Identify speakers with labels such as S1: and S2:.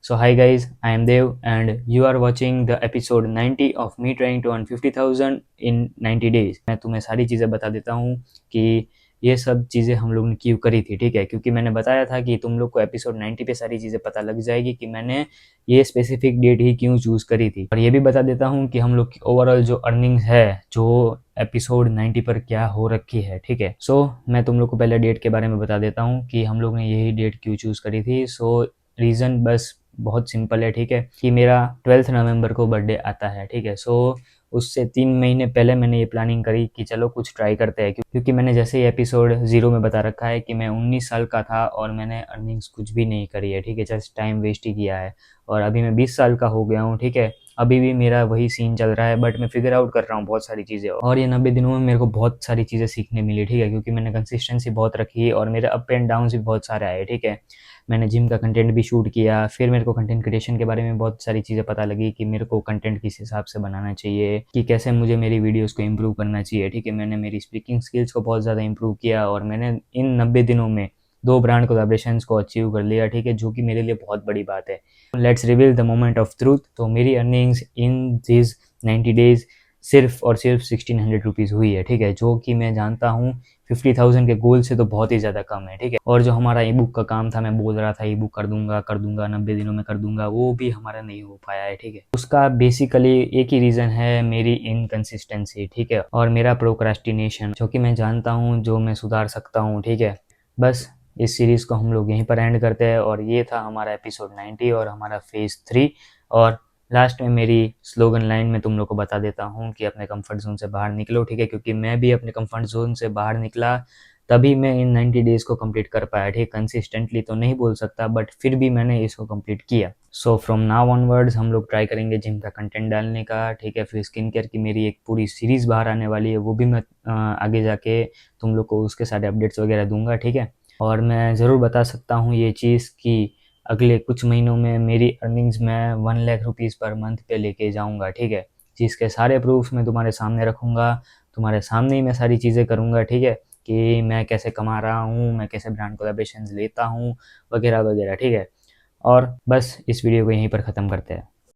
S1: So hi guys, I am Dev and you are watching the episode 90 of me trying to earn 50,000 in 90 days। मैं तुम्हें सारी चीज़ें बता देता हूँ कि ये सब चीज़ें हम लोग ने क्यों करी थी, ठीक है। क्योंकि मैंने बताया था कि तुम लोग को एपिसोड 90 पे सारी चीज़ें पता लग जाएगी कि मैंने ये स्पेसिफिक डेट ही क्यों चूज़ करी थी। और ये भी बता देता हूँ कि हम लोग की ओवरऑल जो अर्निंग्स है जो एपिसोड 90 पर क्या हो रखी है, ठीक है। सो मैं तुम लोग को पहले डेट के बारे में बता देता हूँ कि हम लोग ने यही डेट क्यों चूज़ करी थी। सो रीज़न बस बहुत सिंपल है, ठीक है, कि मेरा 12 नवंबर को बर्थडे आता है, ठीक है। सो उससे 3 महीने पहले मैंने ये प्लानिंग करी कि चलो कुछ ट्राई करते हैं, क्योंकि मैंने जैसे ही एपिसोड 0 में बता रखा है कि मैं 19 साल का था और मैंने अर्निंग्स कुछ भी नहीं करी है, ठीक है, जस्ट टाइम वेस्ट ही किया है। और अभी मैं 20 साल का हो गया हूँ, ठीक है। अभी भी मेरा वही सीन चल रहा है, बट मैं फिगर आउट कर रहा हूँ बहुत सारी चीज़ें। और ये 90 दिनों में मेरे को बहुत सारी चीज़ें सीखने मिली, ठीक है, क्योंकि मैंने कंसिस्टेंसी बहुत रखी और मेरे अप एंड डाउन भी बहुत सारे आए, ठीक है। मैंने जिम का कंटेंट भी शूट किया, फिर मेरे को कंटेंट क्रिएशन के बारे में बहुत सारी चीज़ें पता लगी कि मेरे को कंटेंट किस हिसाब से बनाना चाहिए, कि कैसे मुझे मेरी वीडियोस को इम्प्रूव करना चाहिए, ठीक है। मैंने मेरी स्पीकिंग स्किल्स को बहुत ज़्यादा इम्प्रूव किया और मैंने इन 90 दिनों में 2 ब्रांड कोलैबोरेशंस को अचीव कर लिया, ठीक है, जो कि मेरे लिए बहुत बड़ी बात है। Let's reveal the moment of truth. तो मेरी अर्निंग्स इन दिस 90 डेज सिर्फ और सिर्फ 1600 रुपीज़ हुई है, ठीक है, जो कि मैं जानता हूँ 50,000 के गोल से तो बहुत ही ज़्यादा कम है, ठीक है। और जो हमारा ई बुक का काम था, मैं बोल रहा था ई बुक कर दूंगा 90 दिनों में कर दूंगा, वो भी हमारा नहीं हो पाया है, ठीक है। उसका बेसिकली एक ही रीज़न है, मेरी इनकंसिस्टेंसी, ठीक है, और मेरा प्रोक्रास्टिनेशन, जो कि मैं जानता हूँ जो मैं सुधार सकता हूँ, ठीक है। बस इस सीरीज़ को हम लोग यहीं पर एंड करते हैं। और ये था हमारा एपिसोड 90 और हमारा फेज़ 3। और लास्ट में मेरी स्लोगन लाइन में तुम लोग को बता देता हूँ कि अपने कंफर्ट जोन से बाहर निकलो, ठीक है, क्योंकि मैं भी अपने कंफर्ट जोन से बाहर निकला तभी मैं इन 90 डेज़ को कंप्लीट कर पाया, ठीक। कंसिस्टेंटली तो नहीं बोल सकता, बट फिर भी मैंने इसको कंप्लीट किया। सो फ्रॉम नाउ ऑनवर्ड्स हम लोग ट्राई करेंगे जिम का कंटेंट डालने का, ठीक है। फिर स्किन केयर की मेरी एक पूरी सीरीज़ बाहर आने वाली है, वो भी मैं आगे जाके तुम लोग को उसके सारे अपडेट्स वगैरह दूंगा, ठीक है। और मैं ज़रूर बता सकता हूँ ये चीज़ कि अगले कुछ महीनों में मेरी अर्निंग्स मैं 1 लाख रुपीज़ पर मंथ पे लेके जाऊँगा, ठीक है। जिसके सारे प्रूफ्स मैं तुम्हारे सामने रखूँगा, तुम्हारे सामने ही मैं सारी चीज़ें करूँगा, ठीक है, कि मैं कैसे कमा रहा हूँ, मैं कैसे ब्रांड कोलैबोरेशंस लेता हूँ, वगैरह वगैरह, ठीक है। और बस इस वीडियो को यहीं पर ख़त्म करते हैं।